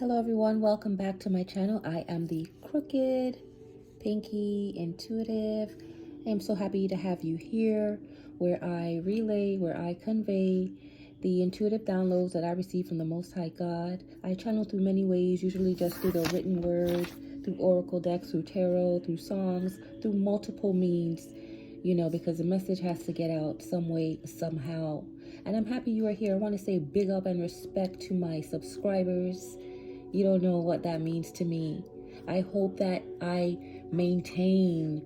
Hello everyone, welcome back to my channel. I am the Crooked Pinky Intuitive. I am so happy to have you here where I relay, where I convey the intuitive downloads that I receive from the Most High God. I channel through many ways, usually just through the written word, through oracle decks, through tarot, through songs, through multiple means, because the message has to get out some way, somehow. And I'm happy you are here. I want to say big up and respect to my subscribers. You don't know what that means to me. I hope that I maintain,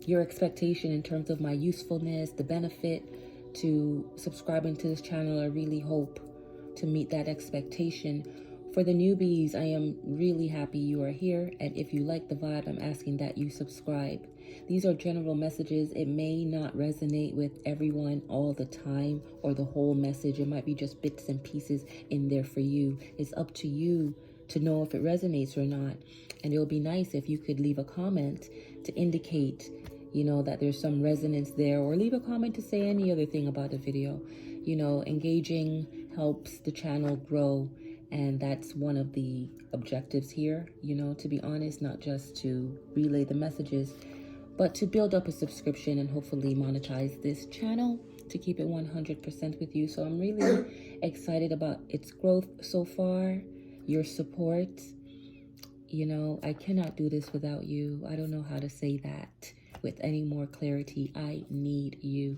your expectation in terms of my usefulness, the benefit to subscribing to this channel. I really hope to meet that expectation. For the newbies, I am really happy you are here. And if you like the vibe, I'm asking that you subscribe. These are general messages. It may not resonate with everyone all the time or the whole message. It might be just bits and pieces in there for you. It's up to you to know if it resonates or not. And it would be nice if you could leave a comment to indicate, that there's some resonance there, or leave a comment to say any other thing about the video. Engaging helps the channel grow. And that's one of the objectives here, to be honest, not just to relay the messages, but to build up a subscription and hopefully monetize this channel to keep it 100% with you. So I'm really excited about its growth so far, your support. I cannot do this without you. I don't know how to say that with any more clarity. I need you.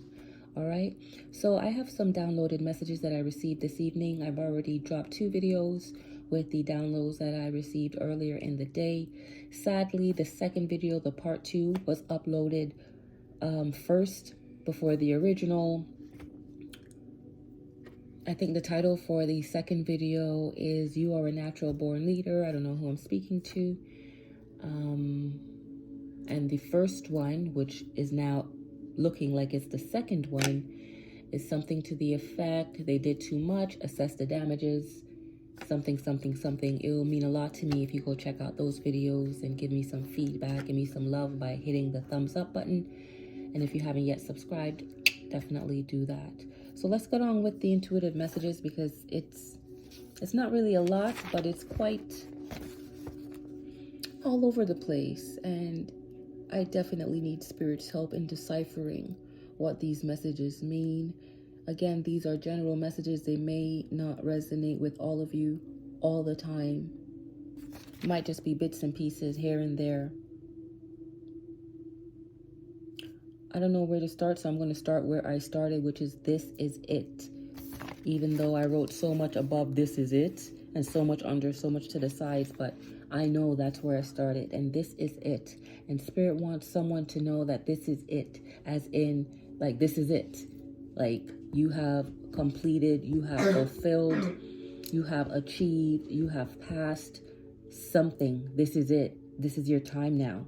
All right. So I have some downloaded messages that I received this evening. I've already dropped 2 videos with the downloads that I received earlier in the day. Sadly, the second video, the part 2, was uploaded first before the original. I think the title for the second video is "You Are a Natural Born Leader." I don't know who I'm speaking to. And the first one, which is now looking like it's the second one, is something to the effect, "They did too much, assess the damages, something, something, something." It will mean a lot to me if you go check out those videos and give me some feedback, give me some love by hitting the thumbs up button. And if you haven't yet subscribed, definitely do that. So let's get on with the intuitive messages, because it's not really a lot, but it's quite all over the place. And I definitely need Spirit's help in deciphering what these messages mean. Again, these are general messages. They may not resonate with all of you all the time. It might just be bits and pieces here and there. I don't know where to start, so I'm going to start where I started, which is "This is it." Even though I wrote so much above "this is it" and so much under, so much to the sides, but I know that's where I started, and this is it. And Spirit wants someone to know that this is it, as in, like, this is it. Like, you have completed, you have fulfilled, you have achieved, you have passed something. This is it. This is your time now.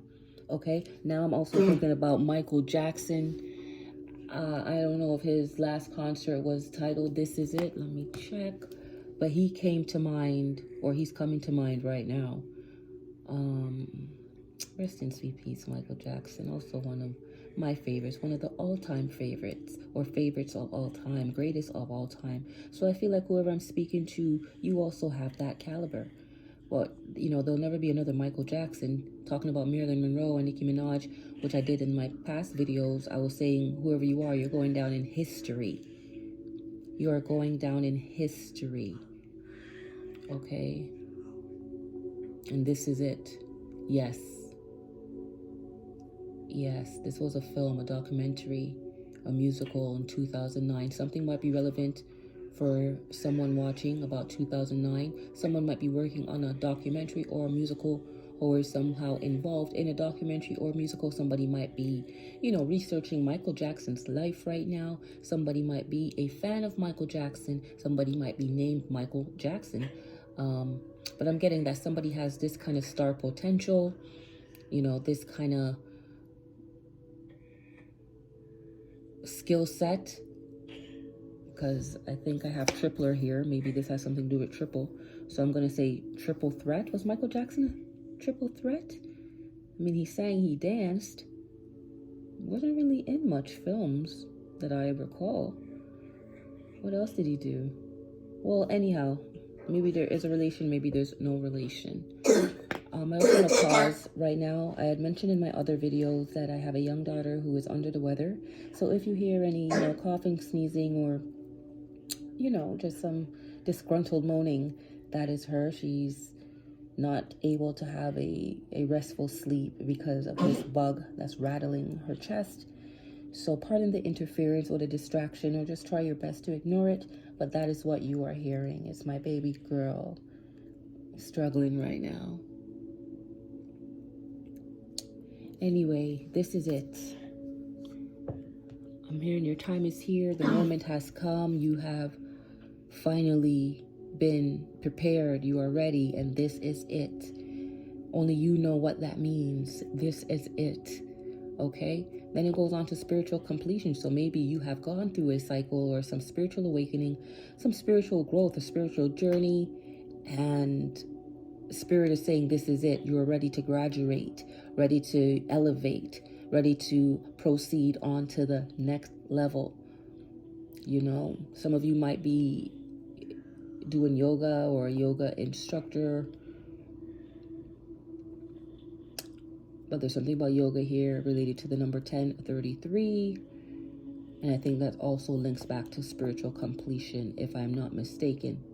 Okay? Now I'm also thinking about Michael Jackson. I don't know if his last concert was titled "This Is It." Let me check. But he came to mind, or he's coming to mind right now. Rest in sweet peace, Michael Jackson. Also one of my favorites, one of the all-time favorites, or favorites of all time, greatest of all time. So I feel like whoever I'm speaking to, you also have that caliber. Well, there'll never be another Michael Jackson. Talking about Marilyn Monroe and Nicki Minaj, which I did in my past videos, I was saying, whoever you are, you're going down in history. You are going down in history. Okay? And this is it. Yes. Yes, this was a film, a documentary, a musical in 2009. Something might be relevant for someone watching about 2009. Someone might be working on a documentary or a musical, or is somehow involved in a documentary or musical. Somebody might be, researching Michael Jackson's life right now. Somebody might be a fan of Michael Jackson. Somebody might be named Michael Jackson. But I'm getting that somebody has this kind of star potential, this kind of skill set, because I think I have tripler here. Maybe this has something to do with triple. So I'm going to say triple threat. Was Michael Jackson a triple threat? I mean, he sang, he danced. Wasn't really in much films that I recall. What else did he do? Well, anyhow, maybe there is a relation, maybe there's no relation. I also want to pause right now. I had mentioned in my other videos that I have a young daughter who is under the weather. So if you hear any, coughing, sneezing, or, just some disgruntled moaning, that is her. She's not able to have a restful sleep because of this bug that's rattling her chest. So pardon the interference or the distraction, or just try your best to ignore it. But that is what you are hearing. It's my baby girl struggling right now. Anyway, this is it. I'm hearing your time is here. The moment has come. You have finally been prepared. You are ready, and this is it. Only you know what that means. This is it. Okay? Then it goes on to spiritual completion. So maybe you have gone through a cycle or some spiritual awakening, some spiritual growth, a spiritual journey, and Spirit is saying this is it. You are ready to graduate, ready to elevate, ready to proceed on to the next level. Some of you might be doing yoga or a yoga instructor, but there's something about yoga here related to the number 1033, and I think that also links back to spiritual completion, if I'm not mistaken.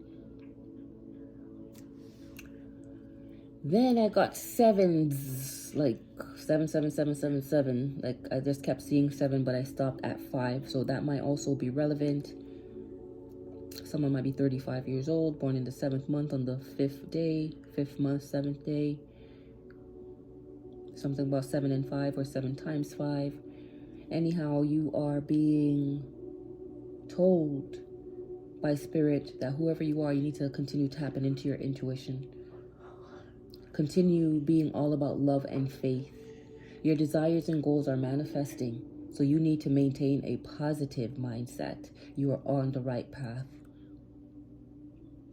Then I got sevens, like 77777. Like I just kept seeing 7, but I stopped at 5. So that might also be relevant. Someone might be 35 years old, born in the 7th month on the 5th day, 5th month, 7th day. Something about 7 and 5, or 7 times 5. Anyhow, you are being told by Spirit that whoever you are, you need to continue tapping into your intuition. Continue being all about love and faith. Your desires and goals are manifesting, so you need to maintain a positive mindset. You are on the right path.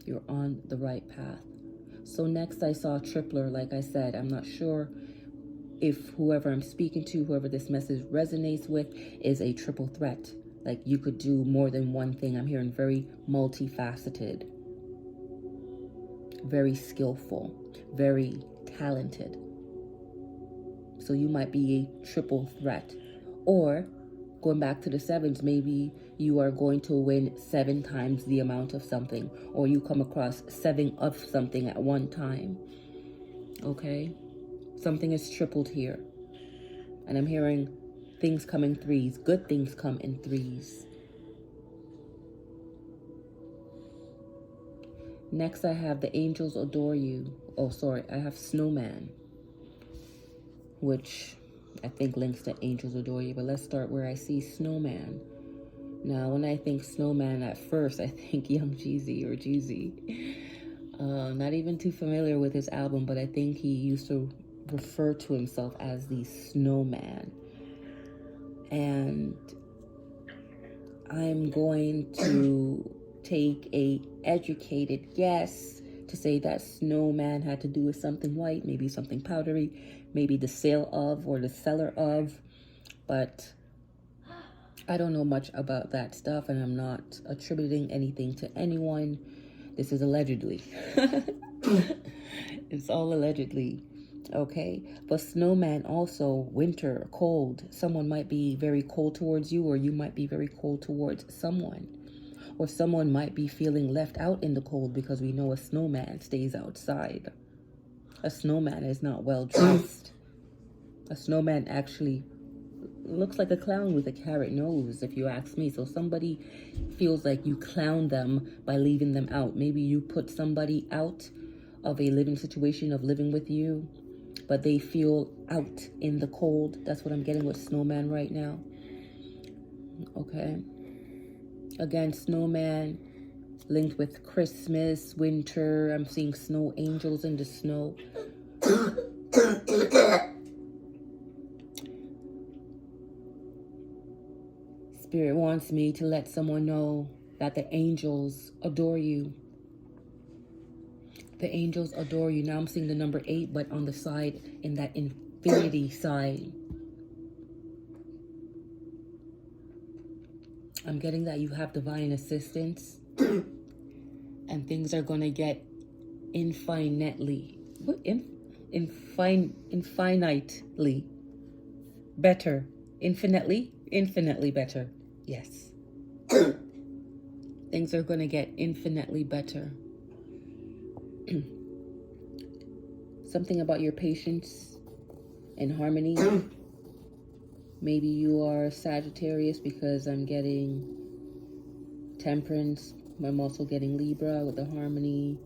You're on the right path. So next I saw tripler. Like I said, I'm not sure if whoever I'm speaking to, whoever this message resonates with, is a triple threat. Like you could do more than one thing. I'm hearing very multifaceted, very skillful, very talented. So you might be a triple threat. Or going back to the 7s, maybe you are going to win 7 times the amount of something, or you come across 7 of something at one time. Okay? Something is tripled here. And I'm hearing things come in 3s. Good things come in 3s. Next, I have the angels adore you. Oh, sorry. I have snowman, which I think links to angels adore you. But let's start where I see snowman. Now, when I think snowman, at first, I think Young Jeezy or Jeezy. Not even too familiar with his album, but I think he used to refer to himself as the snowman. And I'm going to take a educated guess to say that snowman had to do with something white, maybe something powdery, maybe the sale of or the seller of, but I don't know much about that stuff, and I'm not attributing anything to anyone. This is allegedly. It's all allegedly. Okay, but snowman also winter, cold. Someone might be very cold towards you, or you might be very cold towards someone. Or someone might be feeling left out in the cold, because we know a snowman stays outside. A snowman is not well dressed. A snowman actually looks like a clown with a carrot nose, if you ask me. So somebody feels like you clown them by leaving them out. Maybe you put somebody out of a living situation of living with you, but they feel out in the cold. That's what I'm getting with snowman right now. Okay. Again, snowman linked with Christmas, winter. I'm seeing snow angels in the snow. Spirit wants me to let someone know that the angels adore you. The angels adore you. Now I'm seeing the number 8, but on the side, in that infinity side. I'm getting that you have divine assistance. and things are going to get infinitely better. Infinitely better. Yes. Things are going to get infinitely better. Something about your patience and harmony. Maybe you are Sagittarius, because I'm getting Temperance. I'm also getting Libra with the harmony.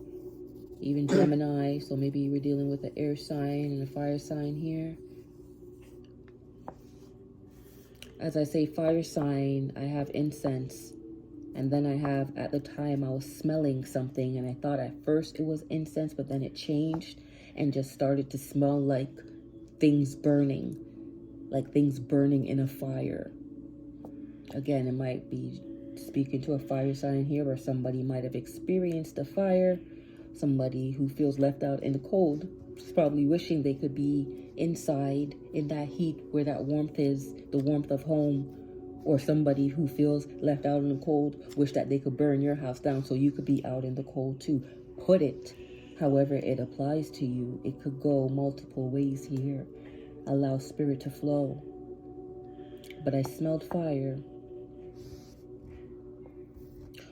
Even Gemini. So maybe you were dealing with an air sign and a fire sign here. As I say fire sign, I have incense. And then I have, at the time, I was smelling something, and I thought at first it was incense, but then it changed and just started to smell like things burning in a fire. Again, it might be speaking to a fire sign here, or somebody might have experienced a fire. Somebody who feels left out in the cold is probably wishing they could be inside in that heat where that warmth is, the warmth of home. Or somebody who feels left out in the cold wish that they could burn your house down so you could be out in the cold too. Put it however it applies to you. It could go multiple ways here. Allow spirit to flow. But I smelled fire.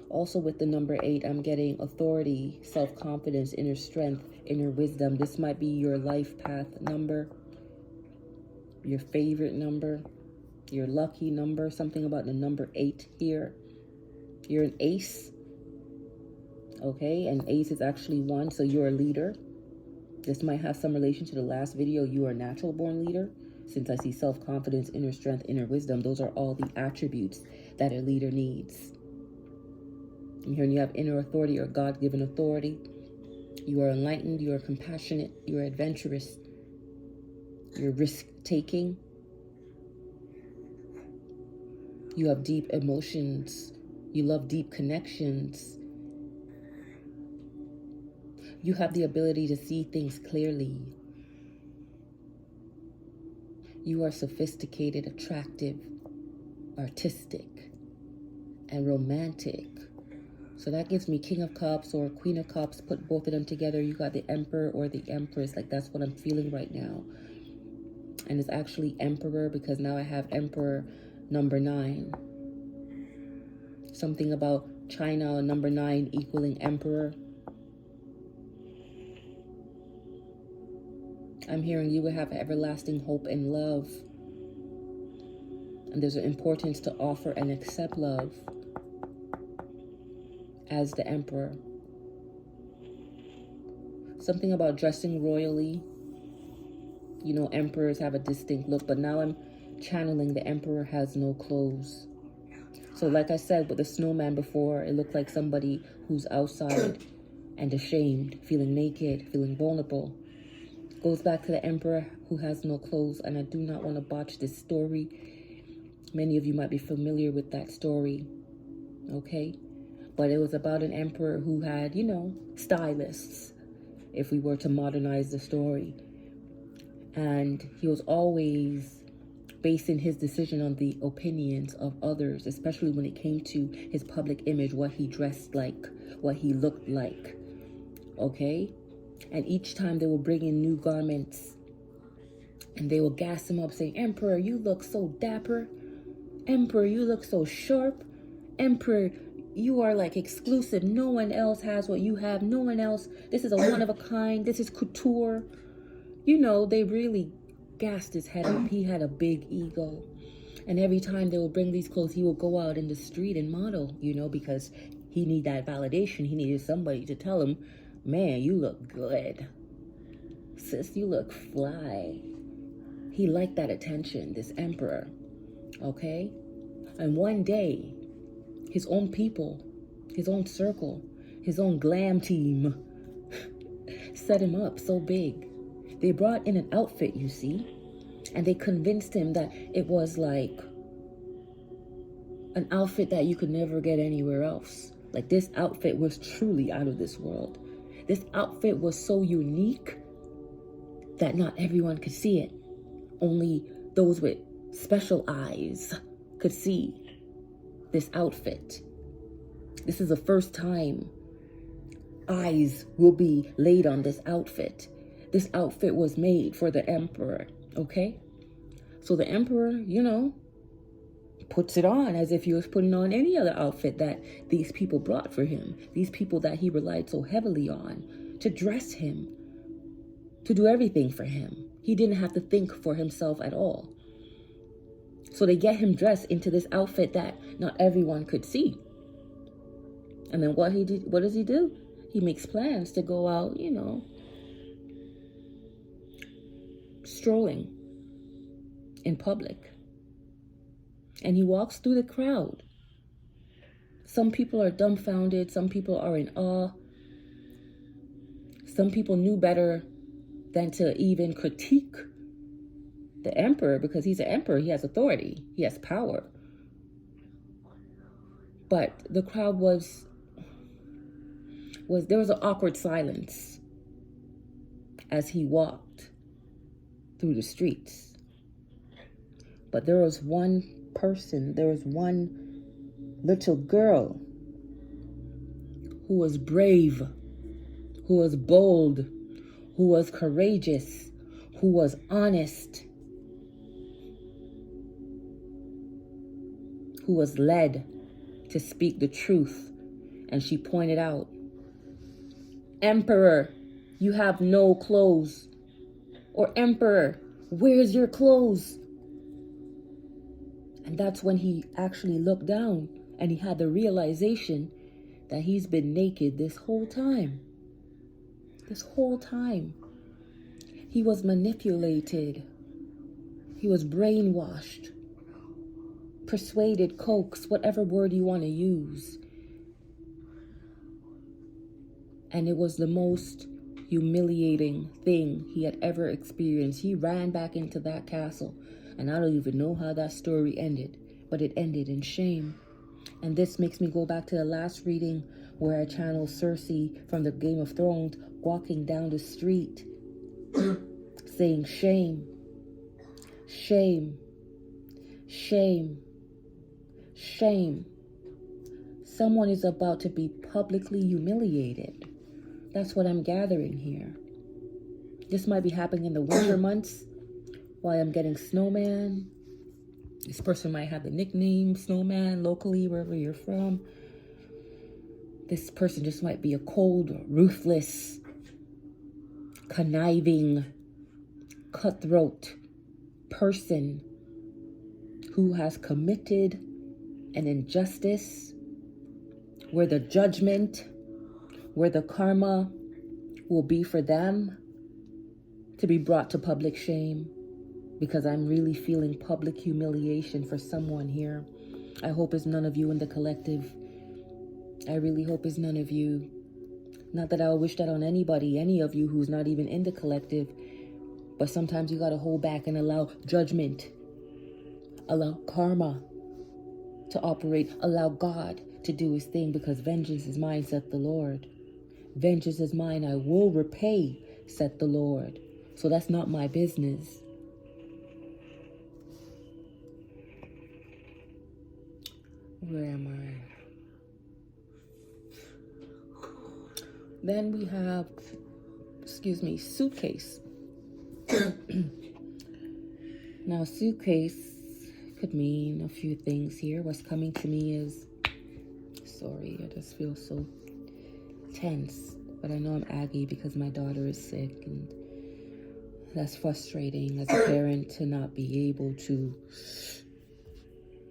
Also with the number 8, I'm getting authority, self-confidence, inner strength, inner wisdom. This might be your life path number, your favorite number, your lucky number. Something about the number 8 here. You're an ace. Okay, and ace is actually 1, so you're a leader. This might have some relation to the last video. You are a natural born leader. Since I see self-confidence, inner strength, inner wisdom, those are all the attributes that a leader needs. And here you have inner authority or God-given authority. You are enlightened, you are compassionate, you are adventurous, you're risk-taking. You have deep emotions. You love deep connections. You have the ability to see things clearly. You are sophisticated, attractive, artistic, and romantic. So that gives me King of Cups or Queen of Cups. Put both of them together. You got the Emperor or the Empress. Like, that's what I'm feeling right now. And it's actually Emperor, because now I have Emperor number 9. Something about China, number 9 equaling Emperor. I'm hearing you will have everlasting hope and love. And there's an importance to offer and accept love as the Emperor. Something about dressing royally. You know, emperors have a distinct look, but now I'm channeling the Emperor has no clothes. So like I said with the snowman before, it looked like somebody who's outside and ashamed, feeling naked, feeling vulnerable. Goes back to the Emperor who has no clothes, and I do not want to botch this story. Many of you might be familiar with that story, okay? But it was about an emperor who had, you know, stylists, if we were to modernize the story. And he was always basing his decision on the opinions of others, especially when it came to his public image, what he dressed like, what he looked like, okay? And each time they will bring in new garments and they will gas him up saying, Emperor, you look so dapper. Emperor, you look so sharp. Emperor, you are like exclusive. No one else has what you have. No one else. This is a one of a kind. This is couture. You know, they really gassed his head up. He had a big ego. And every time they would bring these clothes, he would go out in the street and model, you know, because he needed that validation. He needed somebody to tell him, man, you look good. Sis, you look fly. He liked that attention, this emperor, okay? And one day, his own people, his own circle, his own glam team set him up so big. They brought in an outfit, you see, and they convinced him that it was like an outfit that you could never get anywhere else. Like, this outfit was truly out of this world. This outfit was so unique that not everyone could see it. Only those with special eyes could see this outfit. This is the first time eyes will be laid on this outfit. This outfit was made for the emperor, okay? So the emperor, puts it on as if he was putting on any other outfit that these people brought for him. These people that he relied so heavily on to dress him, to do everything for him. He didn't have to think for himself at all. So they get him dressed into this outfit that not everyone could see. And then what does he do? He makes plans to go out, strolling in public. And he walks through the crowd. Some people are dumbfounded. Some people are in awe. Some people knew better than to even critique the emperor, because he's an emperor. He has authority. He has power. But the crowd there was an awkward silence as he walked through the streets. But there was one little girl who was brave, who was bold, who was courageous, who was honest, who was led to speak the truth. And she pointed out, "Emperor, you have no clothes." Or, "Emperor, where's your clothes?" And that's when he actually looked down and he had the realization that he's been naked this whole time. This whole time. He was manipulated. He was brainwashed, persuaded, coaxed, whatever word you want to use. And it was the most humiliating thing he had ever experienced. He ran back into that castle. And I don't even know how that story ended, but it ended in shame. And this makes me go back to the last reading where I channeled Cersei from the Game of Thrones walking down the street saying, "Shame, shame, shame, shame." Someone is about to be publicly humiliated. That's what I'm gathering here. This might be happening in the winter months while I'm getting snowman. This person might have the nickname snowman locally, wherever you're from. This person just might be a cold, ruthless, conniving, cutthroat person who has committed an injustice where the judgment, where the karma will be for them to be brought to public shame. Because I'm really feeling public humiliation for someone here. I hope it's none of you in the collective. I really hope it's none of you. Not that I'll wish that on anybody, any of you who's not even in the collective. But sometimes you gotta hold back and allow judgment, allow karma to operate, allow God to do his thing, because vengeance is mine, saith the Lord. Vengeance is mine, I will repay, saith the Lord. So that's not my business. Where am I? Then we have, Suitcase. Now, Suitcase could mean a few things here. What's coming to me is, sorry, I just feel so tense. But I know I'm aggy because my daughter is sick, and that's frustrating as a parent to not be able to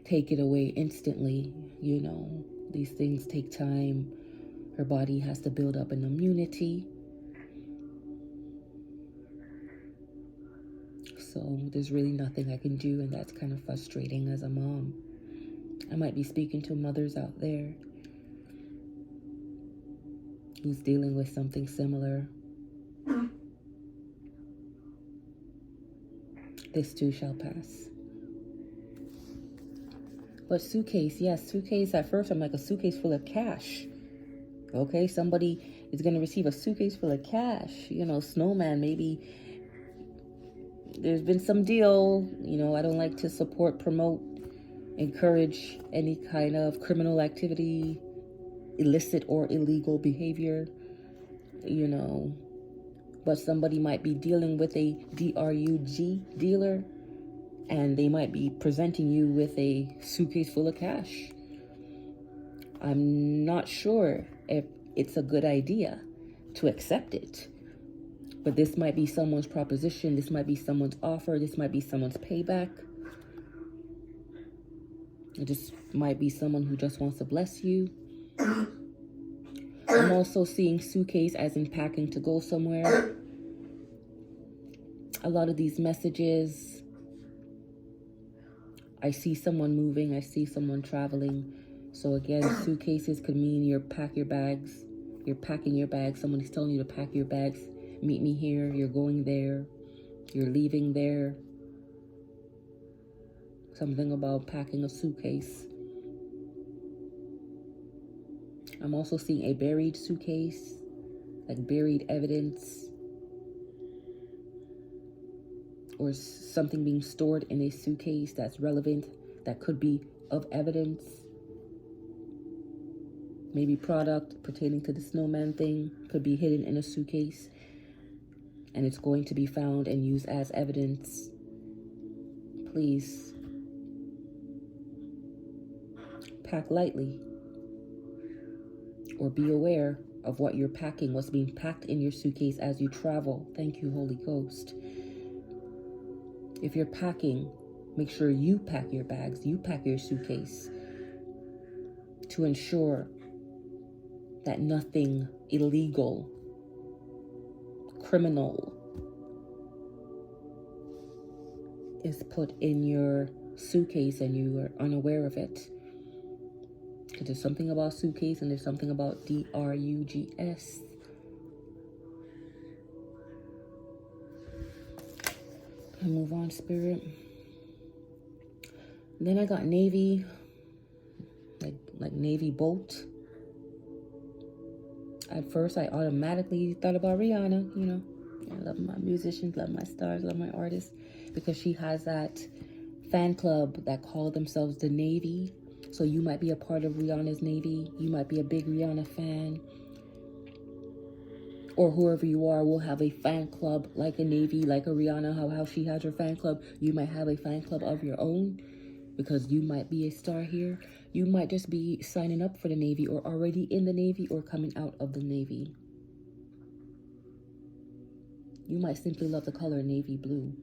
take it away instantly. These things take time. Her body has to build up an immunity. So there's really nothing I can do, and that's kind of frustrating as a mom. I might be speaking to mothers out there who's dealing with something similar. This too shall pass. But suitcase, yes, suitcase. At first, I'm like, a suitcase full of cash. Okay, somebody is going to receive a suitcase full of cash. Snowman, maybe there's been some deal. I don't like to support, promote, encourage any kind of criminal activity, illicit or illegal behavior. you know, but somebody might be dealing with a DRUG dealer, and they might be presenting you with a suitcase full of cash. I'm not sure if it's a good idea to accept it, but this might be someone's proposition. This might be someone's offer. This might be someone's payback. It just might be someone who just wants to bless you. I'm also seeing suitcase as in packing to go somewhere. A lot of these messages, I see someone moving, I see someone traveling. So again, suitcases could mean you're packing your bags. Someone's telling you to pack your bags. Meet me here. You're going there. You're leaving there. Something about packing a suitcase. I'm also seeing a buried suitcase, like buried evidence, or something being stored in a suitcase that's relevant, that could be of evidence. Maybe product pertaining to the snowman thing could be hidden in a suitcase, and it's going to be found and used as evidence. Please pack lightly, or be aware of what you're packing, what's being packed in your suitcase as you travel. Thank you, Holy Ghost. If you're packing, make sure you pack your bags, you pack your suitcase to ensure that nothing illegal, criminal is put in your suitcase and you are unaware of it. Because there's something about suitcase and there's something about DRUGS. I move on, Spirit. Then I got Navy, like Navy boat. At first, I automatically thought about Rihanna. You know, I love my musicians, love my stars, love my artists, because she has that fan club that call themselves the Navy. So you might be a part of Rihanna's Navy. You might be a big Rihanna fan. Or whoever you are will have a fan club like a Navy, like a Rihanna, how she has her fan club. You might have a fan club of your own because you might be a star here. You might just be signing up for the Navy or already in the Navy or coming out of the Navy. You might simply love the color navy blue.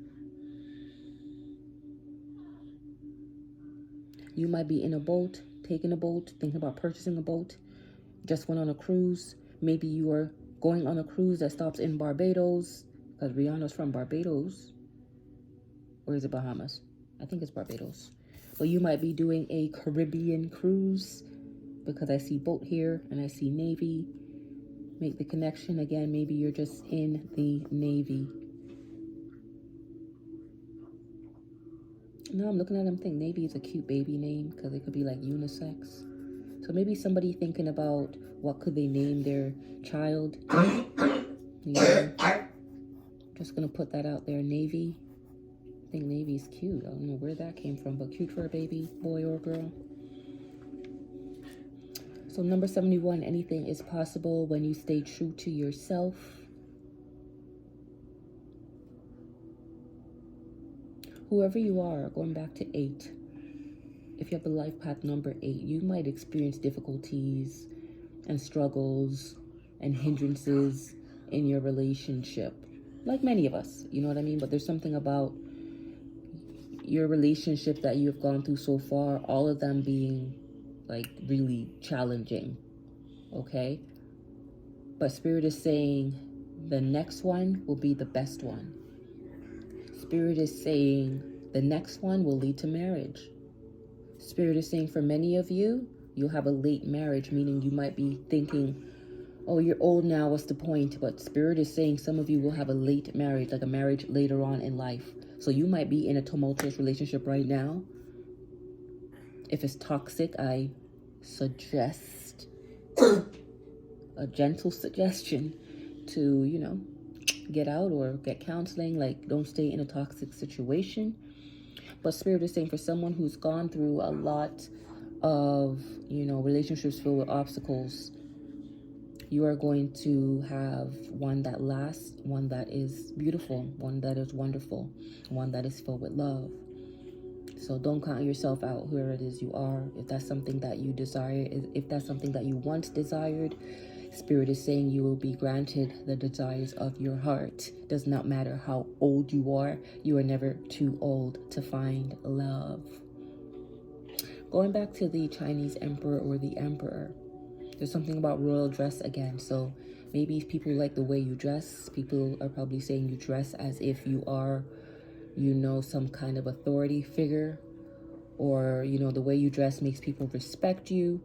You might be in a boat, taking a boat, thinking about purchasing a boat. Just went on a cruise. Maybe you are going on a cruise that stops in Barbados, because Rihanna's from Barbados. Or is it Bahamas? I think it's Barbados. But you might be doing a Caribbean cruise, because I see boat here and I see Navy. Make the connection again. Maybe you're just in the Navy. No, I'm looking at them thinking Navy is a cute baby name, because it could be like unisex. So maybe somebody thinking about what could they name their child. Yeah. Just gonna put that out there. Navy. I think Navy is cute. I don't know where that came from, but cute for a baby, boy or girl. So number 71, anything is possible when you stay true to yourself. Whoever you are, going back to 8. If you have the life path number 8, you might experience difficulties and struggles and hindrances in your relationship. Like many of us, you know what I mean? But there's something about your relationship that you've gone through so far, all of them being like really challenging, okay? But Spirit is saying the next one will be the best one. Spirit is saying the next one will lead to marriage. Spirit is saying for many of you, you'll have a late marriage, meaning you might be thinking, oh, you're old now, what's the point? But Spirit is saying some of you will have a late marriage, like a marriage later on in life. So you might be in a tumultuous relationship right now. If it's toxic, I suggest a gentle suggestion to, you know, get out or get counseling. Like, don't stay in a toxic situation. But Spirit is saying for someone who's gone through a lot of, you know, relationships filled with obstacles, You are going to have one that lasts, one that is beautiful, one that is wonderful, one that is filled with love. So don't count yourself out, whoever it is you are. If that's something that you desire, if that's something that you once desired, Spirit is saying you will be granted the desires of your heart. Does not matter how old you are never too old to find love. Going back to the Chinese emperor or the emperor, there's something about royal dress again. So maybe if people like the way you dress, people are probably saying you dress as if you are, some kind of authority figure, or, the way you dress makes people respect you.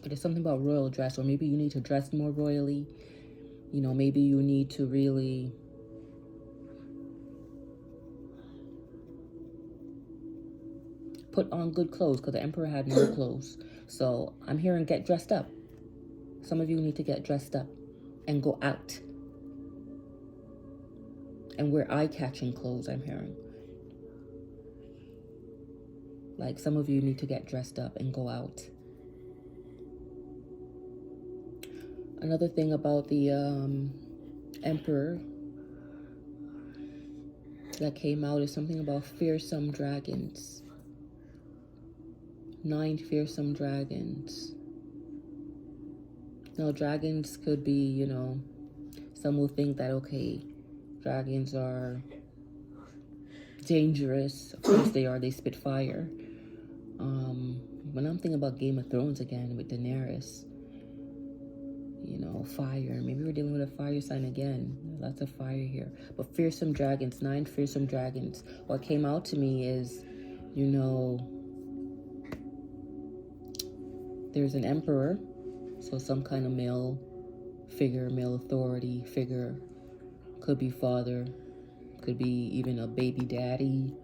But there's something about royal dress, or maybe you need to dress more royally. Maybe you need to really put on good clothes, because the emperor had no clothes. So I'm hearing get dressed up. Some of you need to get dressed up and go out and wear eye-catching clothes, I'm hearing. Like, some of you need to get dressed up and go out. Another thing about the emperor that came out is something about fearsome dragons. 9 fearsome dragons. Now, dragons could be, some will think that, okay, dragons are dangerous. Of course they are. They spit fire. When I'm thinking about Game of Thrones again with Daenerys, fire. Maybe we're dealing with a fire sign again. Lots of fire here. But fearsome dragons, 9 fearsome dragons. What came out to me is, there's an emperor. So some kind of male figure, male authority figure. Could be father. Could be even a baby daddy.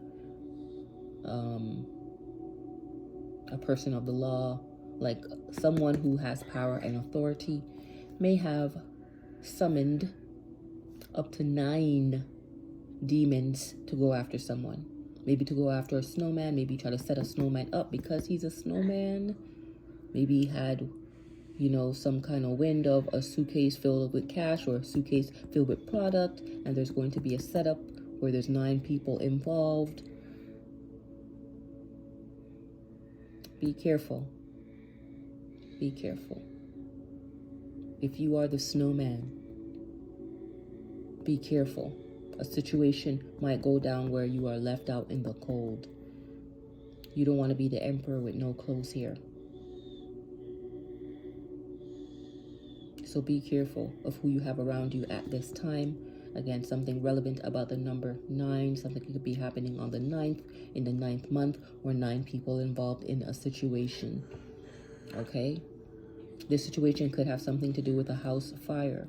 A person of the law. Like someone who has power and authority may have summoned up to 9 demons to go after someone. Maybe to go after a snowman. Maybe try to set a snowman up because he's a snowman. Maybe he had, some kind of wind of a suitcase filled with cash or a suitcase filled with product, and there's going to be a setup where there's 9 people involved. Be careful. Be careful. If you are the snowman, be careful. A situation might go down where you are left out in the cold. You don't want to be the emperor with no clothes here. So be careful of who you have around you at this time. Again, something relevant about the number 9. Something could be happening on the 9th, in the 9th month, or 9 people involved in a situation. Okay? This situation could have something to do with a house fire.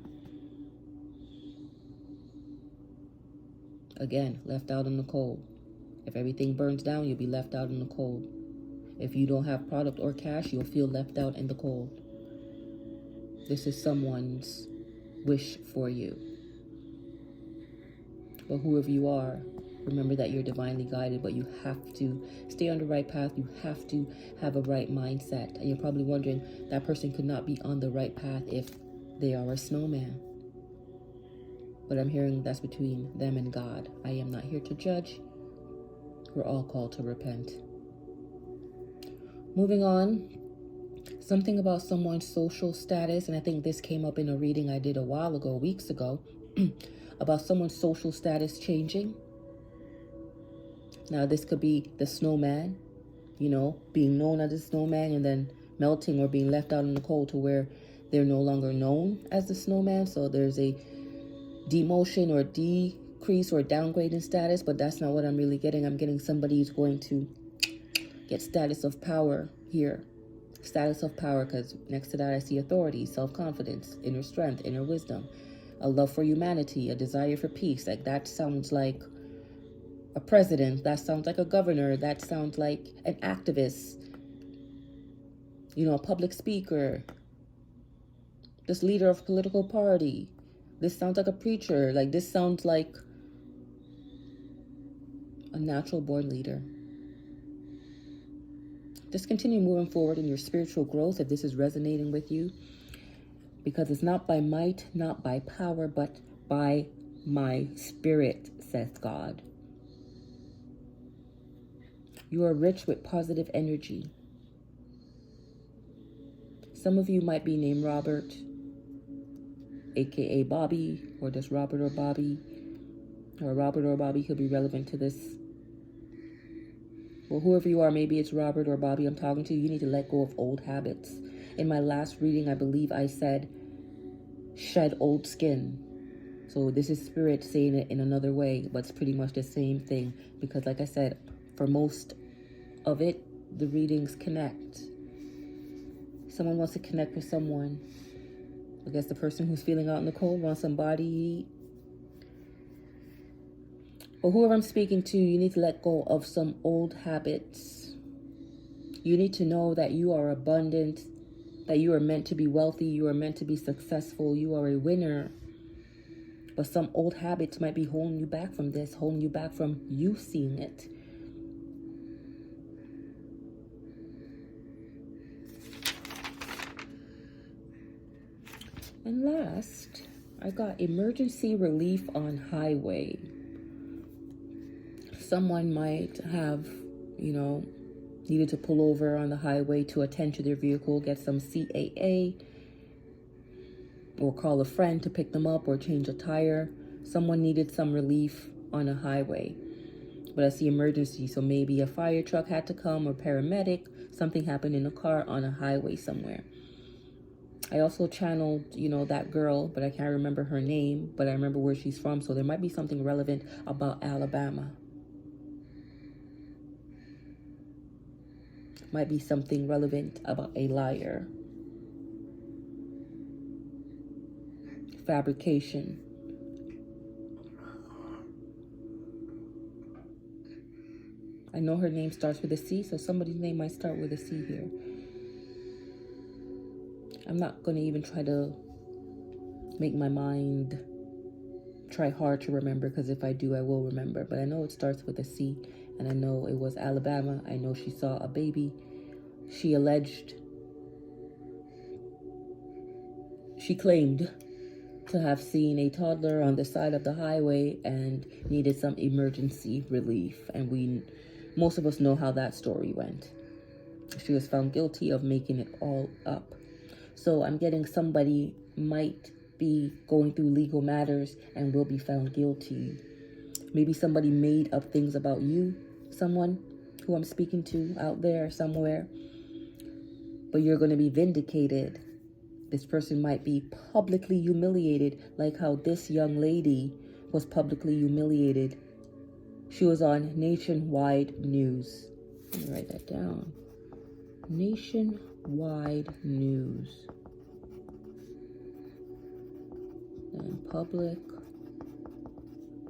Again, left out in the cold. If everything burns down, you'll be left out in the cold. If you don't have product or cash, you'll feel left out in the cold. This is someone's wish for you. But whoever you are, remember that you're divinely guided, but you have to stay on the right path. You have to have a right mindset. And you're probably wondering, that person could not be on the right path if they are a snowman. But I'm hearing that's between them and God. I am not here to judge. We're all called to repent. Moving on. Something about someone's social status, and I think this came up in a reading I did a while ago, weeks ago, about someone's social status changing. Now, this could be the snowman, being known as a snowman and then melting or being left out in the cold to where they're no longer known as the snowman. So there's a demotion or decrease or downgrade in status, but that's not what I'm really getting. I'm getting somebody who's going to get status of power here. Status of power, because next to that I see authority, self-confidence, inner strength, inner wisdom, a love for humanity, a desire for peace. Like, that sounds like a president. That sounds like a governor. That sounds like an activist, a public speaker, this leader of a political party. This sounds like a preacher. Like, this sounds like a natural born leader. Just continue moving forward in your spiritual growth if this is resonating with you. because it's not by might, not by power, but by my spirit, saith God. You are rich with positive energy. Some of you might be named Robert, aka Bobby, or just Robert or Bobby, or Robert or Bobby could be relevant to this. Well, whoever you are, maybe it's Robert or Bobby I'm talking to, you need to let go of old habits. In my last reading, I believe I said, shed old skin. So this is spirit saying it in another way, but it's pretty much the same thing. Because like I said, for most of it, the readings connect. Someone wants to connect with someone. I guess the person who's feeling out in the cold wants somebody. But whoever I'm speaking to, you need to let go of some old habits. You need to know that you are abundant, that you are meant to be wealthy, you are meant to be successful, you are a winner. But some old habits might be holding you back from this, holding you back from you seeing it. And last, I got emergency relief on highway. Someone might have, needed to pull over on the highway to attend to their vehicle, get some CAA, or call a friend to pick them up or change a tire. Someone needed some relief on a highway. But that's the emergency. So maybe a fire truck had to come or paramedic. Something happened in a car on a highway somewhere. I also channeled, that girl, but I can't remember her name, but I remember where she's from. So there might be something relevant about Alabama. Might be something relevant about a liar. Fabrication. I know her name starts with a C, so somebody's name might start with a C here. I'm not going to even try to make my mind try hard to remember, because if I do, I will remember. But I know it starts with a C, and I know it was Alabama. I know she saw a baby. She claimed to have seen a toddler on the side of the highway and needed some emergency relief. And most of us know how that story went. She was found guilty of making it all up. So I'm getting somebody might be going through legal matters and will be found guilty. Maybe somebody made up things about you, someone who I'm speaking to out there somewhere. But you're going to be vindicated. This person might be publicly humiliated, like how this young lady was publicly humiliated. She was on nationwide news. Let me write that down. Nationwide news. And public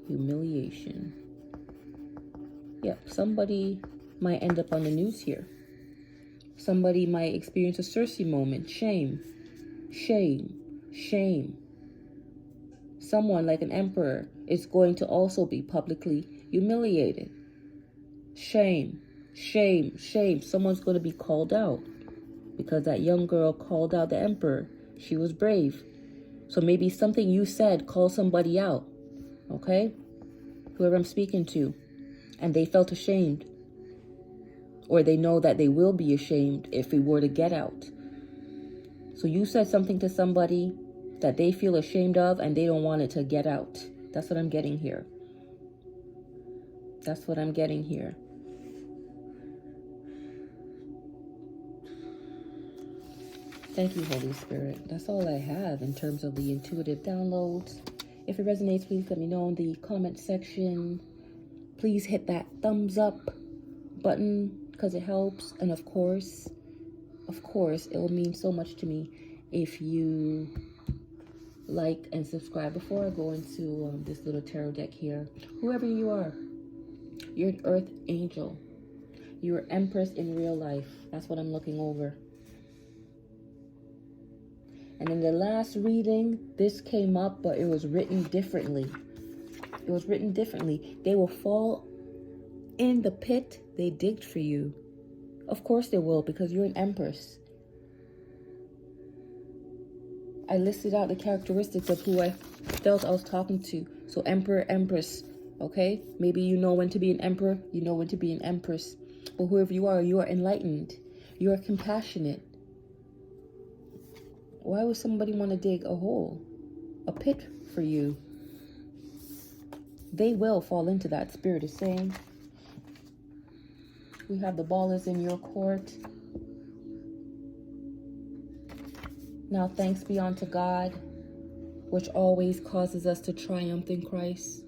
humiliation. Yep, somebody might end up on the news here. Somebody might experience a Cersei moment. Shame. Shame. Shame. Someone like an emperor is going to also be publicly humiliated. Shame. Shame. Shame. Someone's going to be called out because that young girl called out the emperor. She was brave. So maybe something you said called somebody out. Okay? Whoever I'm speaking to. And they felt ashamed. Or they know that they will be ashamed if it were to get out. So you said something to somebody that they feel ashamed of and they don't want it to get out. That's what I'm getting here. That's what I'm getting here. Thank you, Holy Spirit. That's all I have in terms of the intuitive downloads. If it resonates, please let me know in the comment section. Please hit that thumbs up button because it helps. And of course, it will mean so much to me if you like and subscribe. Before I go into this little tarot deck here, whoever you are, you're an earth angel. You're Empress in real life. That's what I'm looking over. And in the last reading, this came up, but it was written differently. It was written differently. They will fall in the pit they digged for you. Of course they will, because you're an Empress. I listed out the characteristics of who I felt I was talking to. So Emperor, Empress, okay? Maybe you know when to be an emperor, you know when to be an empress. But whoever you are enlightened. You are compassionate. Why would somebody want to dig a hole, a pit for you? They will fall into that, Spirit is saying. We have the ball is in your court. Now thanks be unto God, which always causes us to triumph in Christ.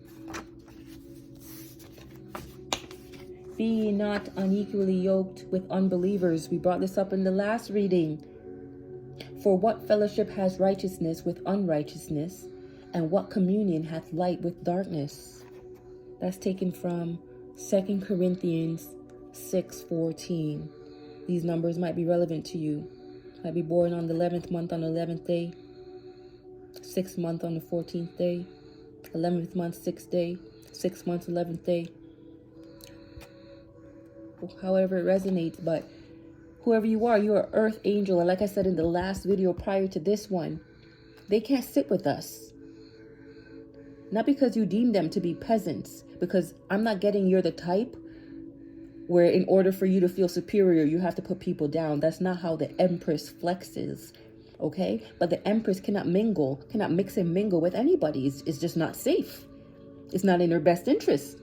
Be ye not unequally yoked with unbelievers. We brought this up in the last reading. For what fellowship has righteousness with unrighteousness? And what communion hath light with darkness? That's taken from 2 Corinthians 6:14. These numbers might be relevant to you. Might be born on the 11th month on the 11th day, 6th month on the 14th day, 11th month 6th day, 6th month 11th day. However it resonates, but whoever you are earth angel. And like I said in the last video prior to this one, they can't sit with us. Not because you deem them to be peasants, because I'm not getting you're the type where in order for you to feel superior, you have to put people down. That's not how the Empress flexes, okay? But the Empress cannot mix and mingle with anybody. It's just not safe. It's not in her best interest,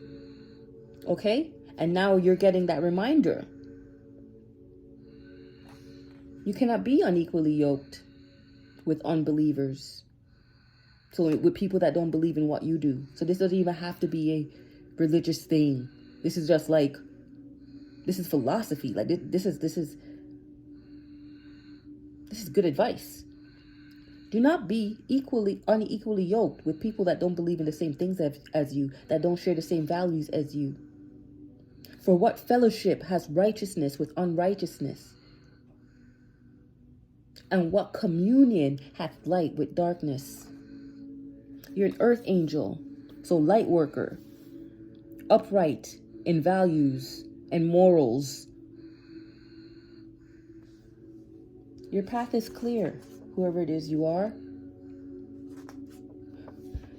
okay? And now you're getting that reminder. You cannot be unequally yoked with unbelievers. So with people that don't believe in what you do. So this doesn't even have to be a religious thing. This is just like, this is philosophy. Like this is good advice. Do not be unequally yoked with people that don't believe in the same things as you, that don't share the same values as you. For what fellowship has righteousness with unrighteousness? And what communion hath light with darkness? You're an earth angel, so light worker, upright in values and morals. Your path is clear, whoever it is you are.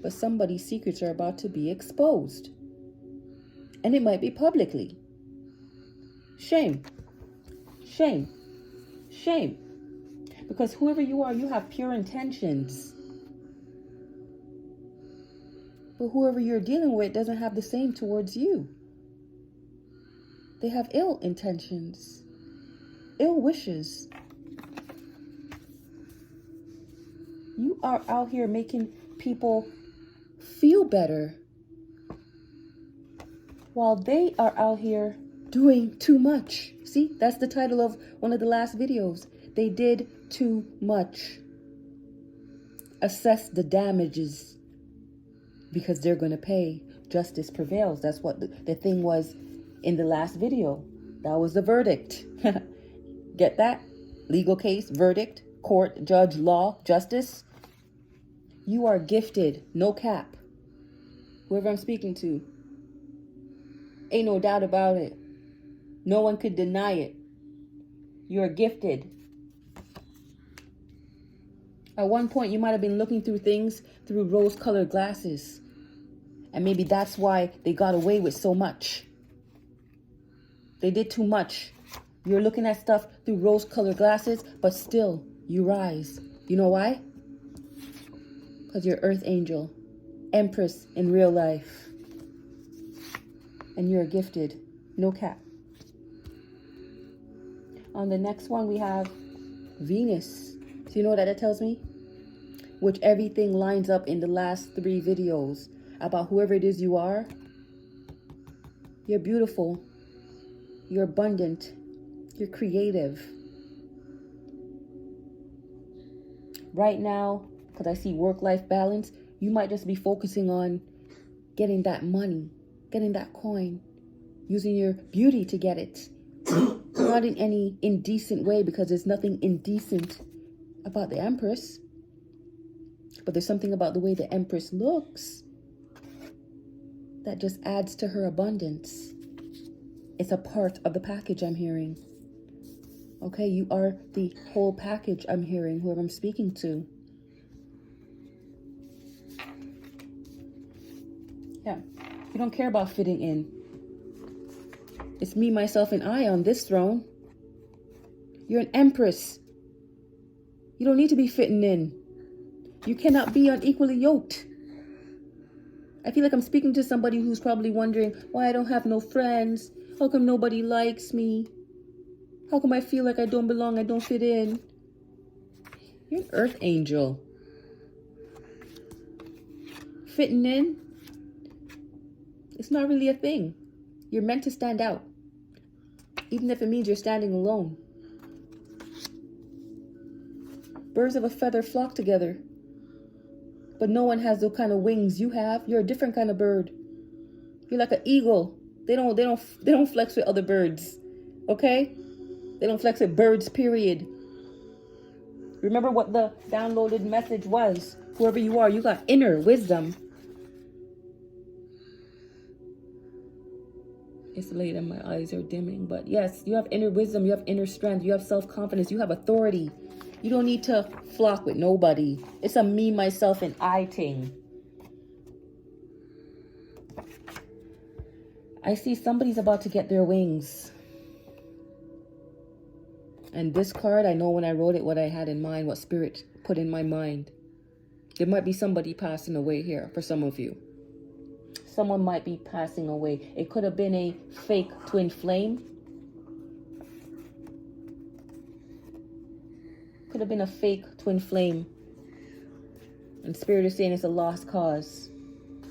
But somebody's secrets are about to be exposed. And it might be publicly. Shame. Shame. Shame. Because whoever you are, you have pure intentions. But whoever you're dealing with doesn't have the same towards you. They have ill intentions, ill wishes. You are out here making people feel better while they are out here doing too much. See, that's the title of one of the last videos. They did too much. Assess the damages because they're going to pay. Justice prevails. That's what the thing was in the last video. That was the verdict. Get that? Legal case, verdict, court, judge, law, justice. You are gifted. No cap. Whoever I'm speaking to. Ain't no doubt about it. No one could deny it. You are gifted. At one point, you might have been looking through things through rose-colored glasses. And maybe that's why they got away with so much. They did too much. You're looking at stuff through rose-colored glasses, but still, you rise. You know why? Because you're Earth Angel, Empress in real life. And you're gifted. No cap. On the next one, we have Venus. So you know what that tells me? Which everything lines up in the last 3 videos about whoever it is you are. You're beautiful. You're abundant. You're creative. Right now, because I see work-life balance, you might just be focusing on getting that money, getting that coin, using your beauty to get it. Not in any indecent way, because there's nothing indecent about the Empress. But there's something about the way the Empress looks that just adds to her abundance. It's a part of the package I'm hearing. Okay, you are the whole package I'm hearing, whoever I'm speaking to. Yeah. You don't care about fitting in. It's me, myself, and I on this throne. You're an empress. You don't need to be fitting in. You cannot be unequally yoked. I feel like I'm speaking to somebody who's probably wondering why I don't have no friends. How come nobody likes me? How come I feel like I don't belong, I don't fit in? You're an earth angel. Fitting in, it's not really a thing. You're meant to stand out, even if it means you're standing alone. Birds of a feather flock together, but no one has the kind of wings you have. You're a different kind of bird. You're like an eagle. They don't flex with other birds, okay? They don't flex with birds, period. Remember what the downloaded message was. Whoever you are, you got inner wisdom. It's late and my eyes are dimming, but yes, you have inner wisdom, you have inner strength, you have self-confidence, you have authority. You don't need to flock with nobody. It's a me, myself, and I thing. I see somebody's about to get their wings. And this card, I know when I wrote it what I had in mind, what spirit put in my mind. There might be somebody passing away here for some of you. Someone might be passing away. It could have been a fake twin flame. Could have been a fake twin flame. And spirit is saying it's a lost cause.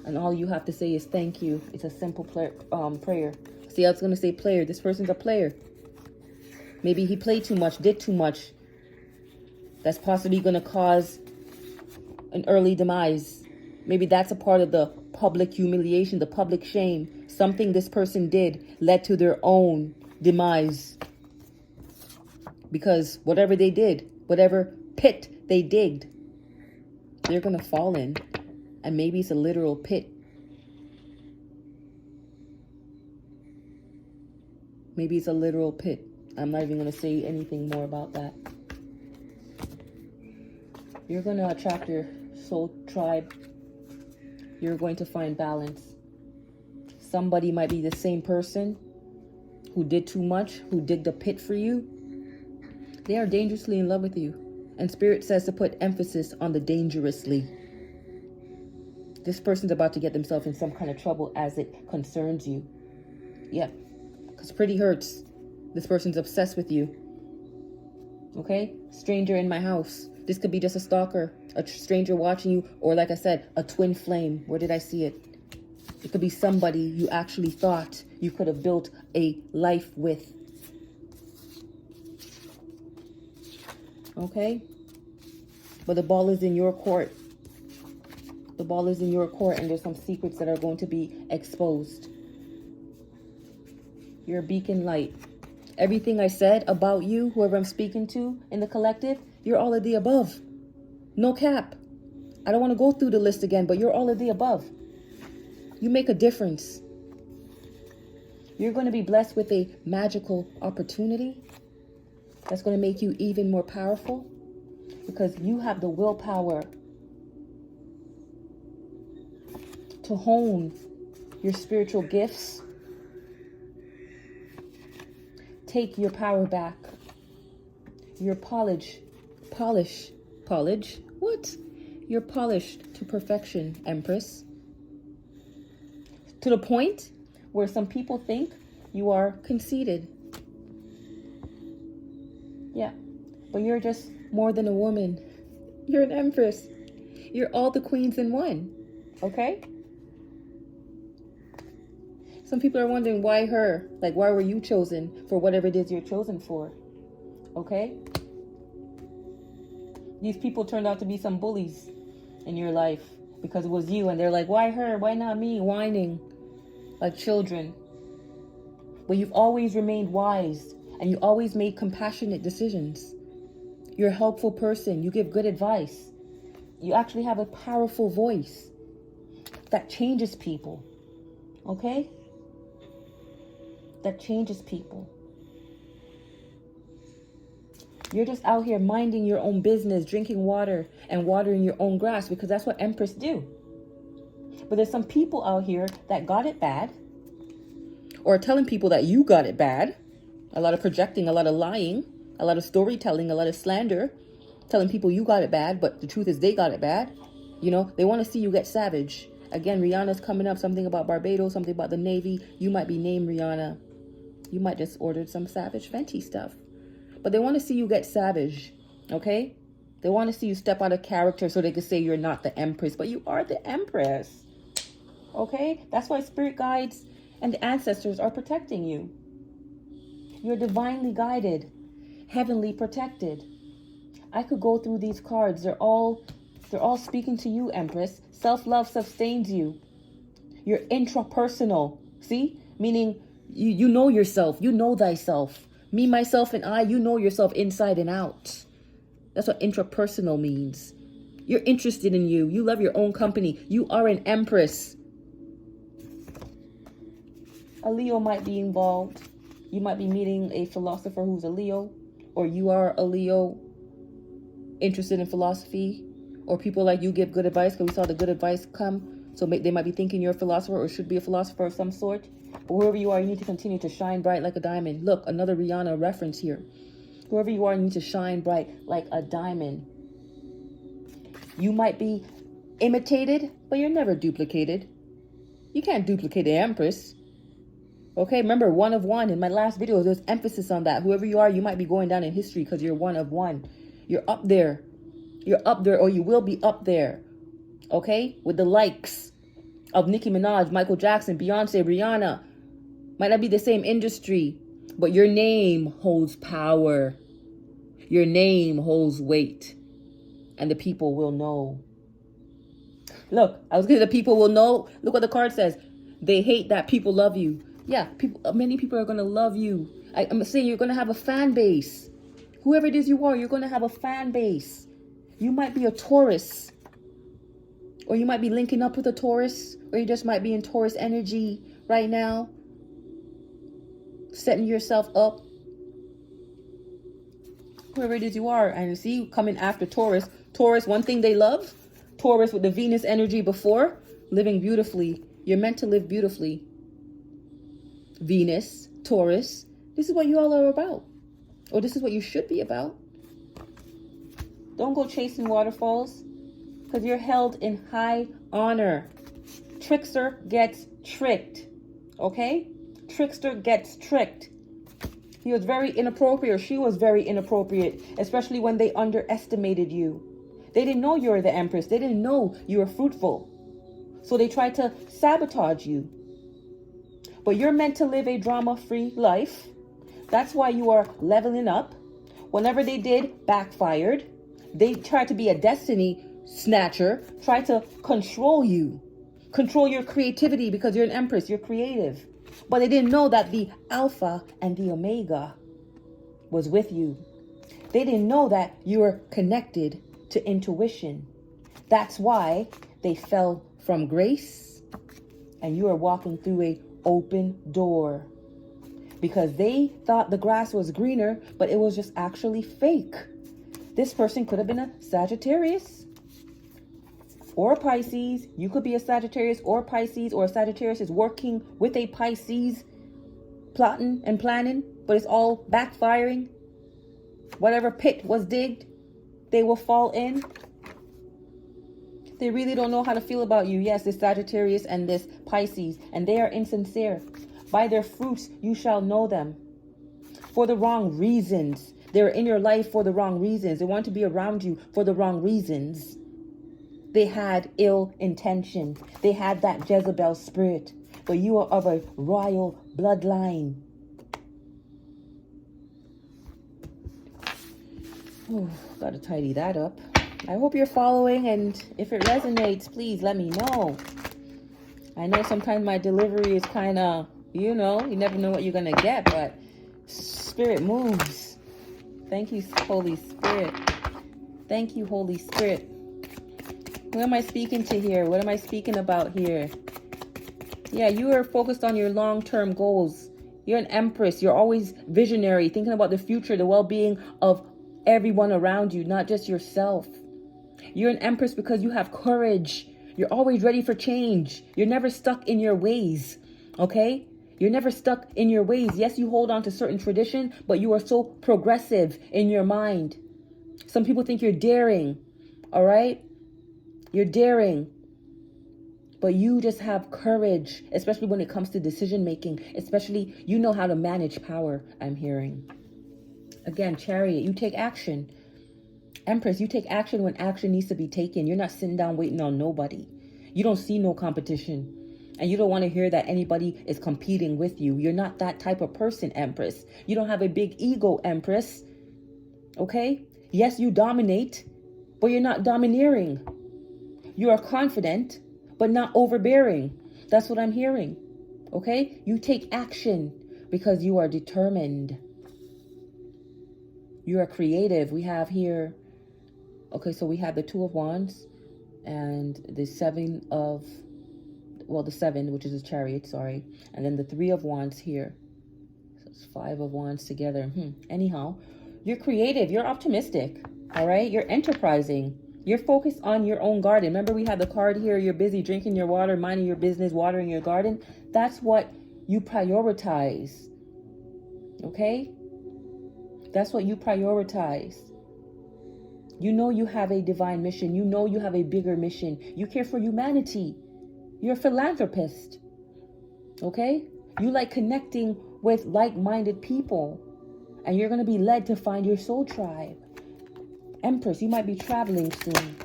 And all you have to say is thank you. It's a simple prayer. See, I was going to say player. This person's a player. Maybe he played too much, did too much. That's possibly going to cause an early demise. Maybe that's a part of the public humiliation, the public shame. Something this person did led to their own demise. Because whatever they did, whatever pit they digged, they're going to fall in. And maybe it's a literal pit. Maybe it's a literal pit. I'm not even going to say anything more about that. You're going to attract your soul tribe. You're going to find balance. Somebody might be the same person who did too much, who digged a pit for you. They are dangerously in love with you. And Spirit says to put emphasis on the dangerously. This person's about to get themselves in some kind of trouble as it concerns you. Yeah, because pretty hurts. This person's obsessed with you. Okay? Stranger in my house. This could be just a stalker, a stranger watching you, or like I said, a twin flame. Where did I see it? It could be somebody you actually thought you could have built a life with. Okay? But the ball is in your court. The ball is in your court, and there's some secrets that are going to be exposed. You're a beacon light. Everything I said about you, whoever I'm speaking to in the collective, you're all of the above. No cap. I don't want to go through the list again, but you're all of the above. You make a difference. You're going to be blessed with a magical opportunity that's going to make you even more powerful because you have the willpower to hone your spiritual gifts. Take your power back. You're polished. What? You're polished to perfection, Empress. To the point where some people think you are conceited. Yeah, but you're just more than a woman. You're an Empress. You're all the queens in one. Okay? Some people are wondering why her? Like, why were you chosen for whatever it is you're chosen for? Okay? These people turned out to be some bullies in your life because it was you. And they're like, why her? Why not me? Whining like children. But you've always remained wise and you always made compassionate decisions. You're a helpful person. You give good advice. You actually have a powerful voice that changes people. Okay? That changes people. You're just out here minding your own business, drinking water and watering your own grass because that's what Empress do. But there's some people out here that got it bad, or telling people that you got it bad. A lot of projecting, a lot of lying, a lot of storytelling, a lot of slander, telling people you got it bad, but the truth is they got it bad. You know, they want to see you get savage. Again, Rihanna's coming up, something about Barbados, something about the Navy. You might be named Rihanna. You might just ordered some savage Fenty stuff. But they want to see you get savage, okay? They want to see you step out of character so they can say you're not the Empress, but you are the Empress, okay? That's why spirit guides and the ancestors are protecting you. You're divinely guided, heavenly protected. I could go through these cards. They're all speaking to you, Empress. Self-love sustains you. You're intrapersonal. See? Meaning you know yourself. You know thyself. Me, myself, and I, you know yourself inside and out. That's what intrapersonal means. You're interested in you. You love your own company. You are an Empress. A Leo might be involved. You might be meeting a philosopher who's a Leo, or you are a Leo interested in philosophy, or people like you give good advice because we saw the good advice come. So they might be thinking you're a philosopher or should be a philosopher of some sort. But whoever you are, you need to continue to shine bright like a diamond. Look, another Rihanna reference here. Whoever you are, you need to shine bright like a diamond. You might be imitated, but you're never duplicated. You can't duplicate the Empress. Okay, remember, one of one. In my last video, there's emphasis on that. Whoever you are, you might be going down in history because you're one of one. You're up there. You're up there, or you will be up there. Okay? With the likes of Nicki Minaj, Michael Jackson, Beyonce, Rihanna. Might not be the same industry, but your name holds power. Your name holds weight. And the people will know. Look, I was going to say the people will know. Look what the card says. They hate that people love you. Yeah, many people are going to love you. I'm saying you're going to have a fan base. Whoever it is you are, you're going to have a fan base. You might be a Taurus. Or you might be linking up with a Taurus. Or you just might be in Taurus energy right now. Setting yourself up. Whoever it is you are. And you see, coming after Taurus. Taurus, one thing they love. Taurus with the Venus energy before. Living beautifully. You're meant to live beautifully. Venus, Taurus, this is what you all are about. Or this is what you should be about. Don't go chasing waterfalls because you're held in high honor. Trickster gets tricked. Okay? Trickster gets tricked. He was very inappropriate, or she was very inappropriate, especially when they underestimated you. They didn't know you were the Empress. They didn't know you were fruitful. So they tried to sabotage you. But you're meant to live a drama-free life. That's why you are leveling up. Whenever they did, backfired. They tried to be a destiny snatcher, tried to control you. Control your creativity because you're an Empress, you're creative. But they didn't know that the Alpha and the Omega was with you. They didn't know that you were connected to intuition. That's why they fell from grace and you are walking through a open door because they thought the grass was greener, but it was just actually fake. This person could have been a Sagittarius or a Pisces. You could be a Sagittarius or a Pisces, or a Sagittarius is working with a Pisces, plotting and planning, but it's all backfiring. Whatever pit was digged, they will fall in. They really don't know how to feel about you. Yes, this Sagittarius and this Pisces, and they are insincere. By their fruits you shall know them. For the wrong reasons. They're in your life for the wrong reasons. They want to be around you for the wrong reasons. They had ill intention. They had that Jezebel spirit. But you are of a royal bloodline. Oh, gotta tidy that up. I hope you're following, and if it resonates, please let me know. I know sometimes my delivery is kind of, you never know what you're going to get, but Spirit moves. Thank you, Holy Spirit. Thank you, Holy Spirit. Who am I speaking to here? What am I speaking about here? Yeah, you are focused on your long-term goals. You're an Empress. You're always visionary, thinking about the future, the well-being of everyone around you, not just yourself. You're an Empress because you have courage. You're always ready for change. You're never stuck in your ways. Okay? You're never stuck in your ways. Yes, you hold on to certain tradition, but you are so progressive in your mind. Some people think you're daring. All right? You're daring. But you just have courage, especially when it comes to decision making. Especially, you know how to manage power, I'm hearing. Again, Chariot, you take action. Empress, you take action when action needs to be taken. You're not sitting down waiting on nobody. You don't see no competition. And you don't want to hear that anybody is competing with you. You're not that type of person, Empress. You don't have a big ego, Empress. Okay? Yes, you dominate, but you're not domineering. You are confident, but not overbearing. That's what I'm hearing. Okay? You take action because you are determined. You are creative. We have here, okay, so we have the Two of Wands and the Seven, which is a Chariot, sorry. And then the Three of Wands here. So it's Five of Wands together. Anyhow, you're creative. You're optimistic. All right? You're enterprising. You're focused on your own garden. Remember we have the card here. You're busy drinking your water, minding your business, watering your garden. That's what you prioritize. Okay? That's what you prioritize. You know you have a divine mission. You know you have a bigger mission. You care for humanity. You're a philanthropist. Okay? You like connecting with like-minded people. And you're going to be led to find your soul tribe. Empress, you might be traveling soon.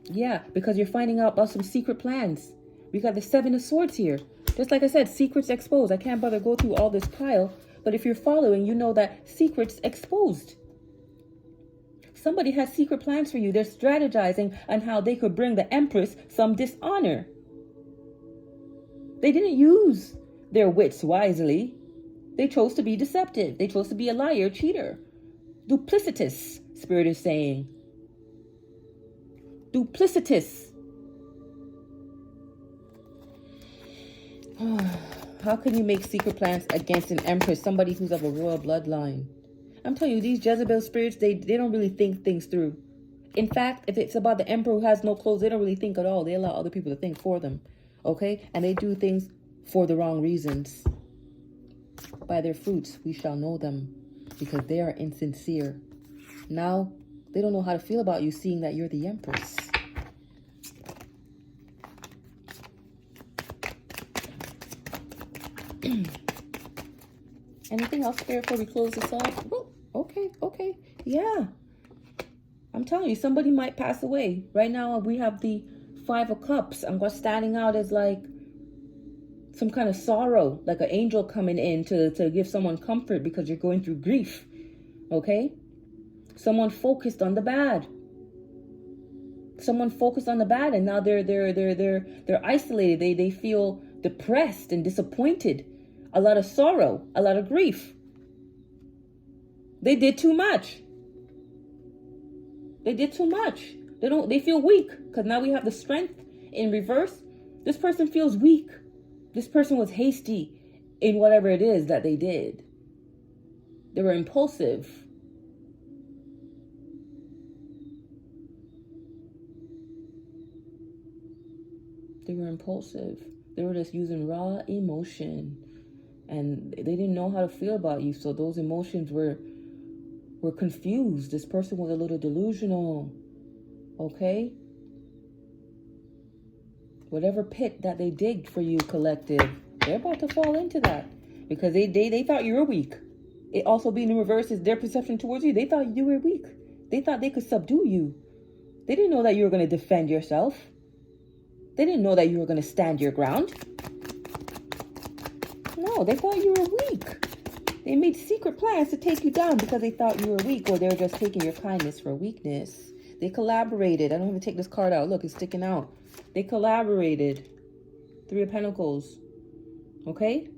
Yeah, because you're finding out about some secret plans. We got the Seven of Swords here. Just like I said, secrets exposed. I can't bother go through all this pile. But if you're following, you know that secrets exposed. Somebody has secret plans for you. They're strategizing on how they could bring the Empress some dishonor. They didn't use their wits wisely. They chose to be deceptive. They chose to be a liar, cheater. Duplicitous, Spirit is saying. Duplicitous. How can you make secret plans against an Empress, somebody who's of a royal bloodline? I'm telling you, these Jezebel spirits, they don't really think things through. In fact, if it's about the Emperor who has no clothes, they don't really think at all. They allow other people to think for them. Okay? And they do things for the wrong reasons. By their fruits, we shall know them. Because they are insincere. Now, they don't know how to feel about you seeing that you're the Empress. Anything else, Spirit, before we close this off? Oh, okay. Yeah. I'm telling you, somebody might pass away. Right now, we have the Five of Cups. I'm going standing out as like some kind of sorrow, like an angel coming in to give someone comfort because you're going through grief. Okay? Someone focused on the bad. Someone focused on the bad, and now they're isolated. They feel depressed and disappointed. A lot of sorrow, a lot of grief. They did too much. They did too much. They feel weak because now we have the strength in reverse. This person feels weak. This person was hasty in whatever it is that they did. They were impulsive. They were impulsive. They were just using raw emotion. And they didn't know how to feel about you. So those emotions were confused. This person was a little delusional. Okay? Whatever pit that they digged for you, collective, they're about to fall into that. Because they thought you were weak. It also being in reverse is their perception towards you. They thought you were weak. They thought they could subdue you. They didn't know that you were going to defend yourself. They didn't know that you were going to stand your ground. No, they thought you were weak. They made secret plans to take you down because they thought you were weak, or they were just taking your kindness for weakness. They collaborated. I don't even take this card out. Look, it's sticking out. They collaborated. Three of Pentacles. Okay?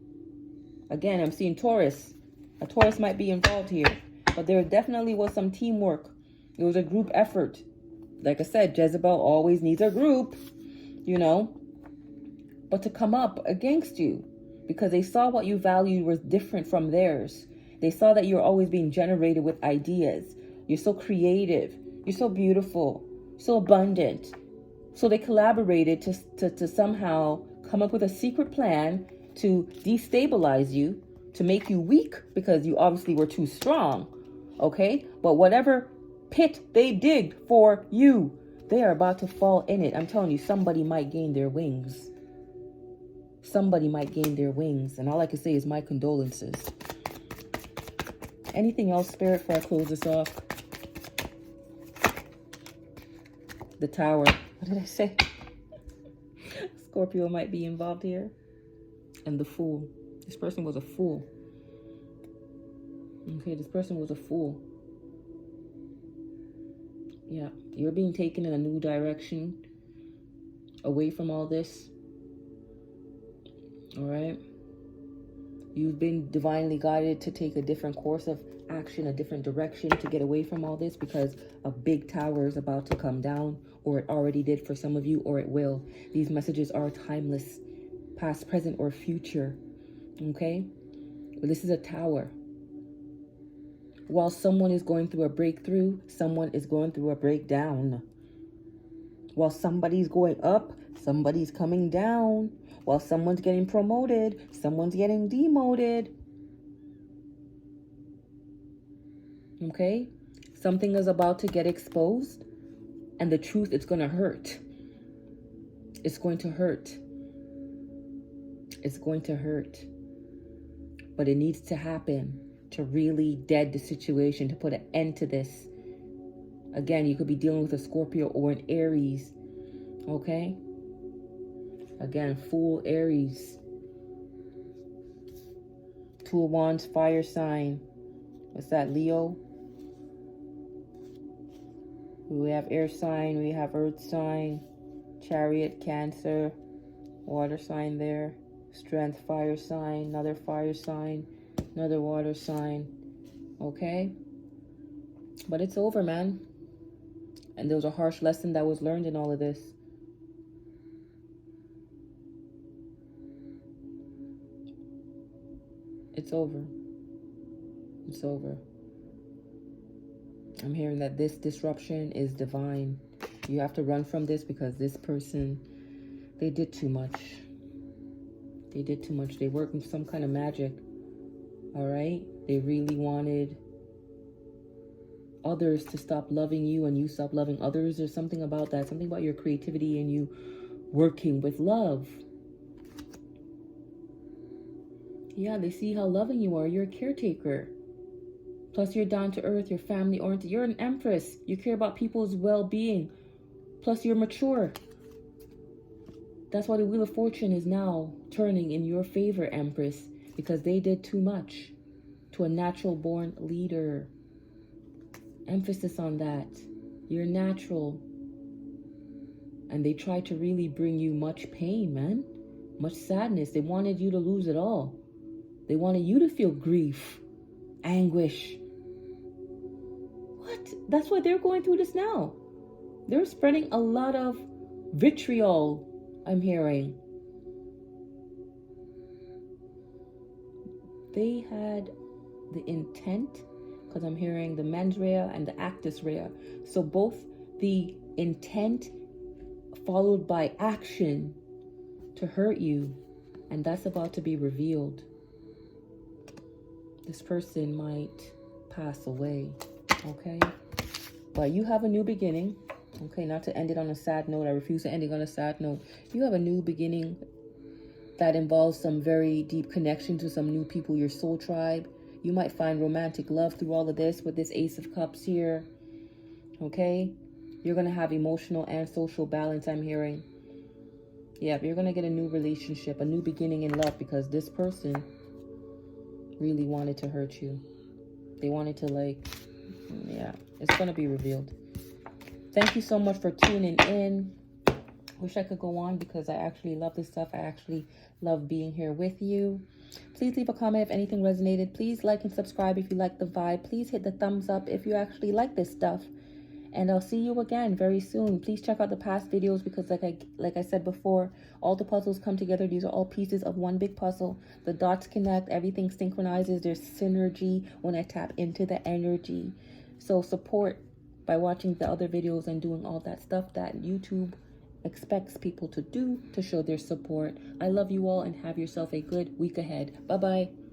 Again, I'm seeing Taurus. A Taurus might be involved here. But there definitely was some teamwork. It was a group effort. Like I said, Jezebel always needs a group, you know. But to come up against you, because they saw what you valued was different from theirs. They saw that you're always being generated with ideas. You're so creative. You're so beautiful. So abundant. So they collaborated to somehow come up with a secret plan to destabilize you, to make you weak because you obviously were too strong. Okay? But whatever pit they dig for you, they are about to fall in it. I'm telling you, somebody might gain their wings. Somebody might gain their wings. And all I can say is my condolences. Anything else, Spirit, before I close this off? The Tower. What did I say? Scorpio might be involved here. And the Fool. This person was a fool. Okay, this person was a fool. Yeah, you're being taken in a new direction. Away from all this. Alright? You've been divinely guided to take a different course of action, a different direction to get away from all this because a big tower is about to come down, or it already did for some of you, or it will. These messages are timeless, past, present, or future. Okay? But this is a tower. While someone is going through a breakthrough, someone is going through a breakdown. While somebody's going up, somebody's coming down. While someone's getting promoted, someone's getting demoted. Okay? Something is about to get exposed. And the truth, it's going to hurt. It's going to hurt. It's going to hurt. But it needs to happen to really dead the situation, to put an end to this. Again, you could be dealing with a Scorpio or an Aries. Okay? Again, Fool, Aries. Two of Wands, fire sign. What's that, Leo? We have air sign, we have earth sign, Chariot, Cancer, water sign there, Strength, fire sign, another fire sign, another water sign. Okay? But it's over, man. And there was a harsh lesson that was learned in all of this. It's over. It's over. I'm hearing that this disruption is divine. You have to run from this because this person, they did too much. They did too much. They worked with some kind of magic. All right? They really wanted others to stop loving you and you stop loving others. There's something about that. Something about your creativity and you working with love. Yeah, they see how loving you are. You're a caretaker. Plus, you're down to earth. You're family oriented. You're an Empress. You care about people's well-being. Plus, you're mature. That's why the Wheel of Fortune is now turning in your favor, Empress. Because they did too much to a natural-born leader. Emphasis on that. You're natural. And they tried to really bring you much pain, man. Much sadness. They wanted you to lose it all. They wanted you to feel grief, anguish. What? That's why they're going through this now. They're spreading a lot of vitriol, I'm hearing. They had the intent, because I'm hearing the mens rea and the actus rea. So both the intent followed by action to hurt you, and that's about to be revealed. This person might pass away, okay? But you have a new beginning, okay? Not to end it on a sad note. I refuse to end it on a sad note. You have a new beginning that involves some very deep connection to some new people, your soul tribe. You might find romantic love through all of this with this Ace of Cups here, okay? You're going to have emotional and social balance, I'm hearing. Yeah, you're going to get a new relationship, a new beginning in love because this person really wanted to hurt you. They wanted to yeah, it's going to be revealed. Thank you so much for tuning in. Wish I could go on because I actually love this stuff. I actually love being here with you. Please leave a comment if anything resonated. Please like and subscribe if you like the vibe. Please hit the thumbs up if you actually like this stuff. And I'll see you again very soon. Please check out the past videos because like I said before, all the puzzles come together. These are all pieces of one big puzzle. The dots connect. Everything synchronizes. There's synergy when I tap into the energy. So support by watching the other videos and doing all that stuff that YouTube expects people to do to show their support. I love you all and have yourself a good week ahead. Bye-bye.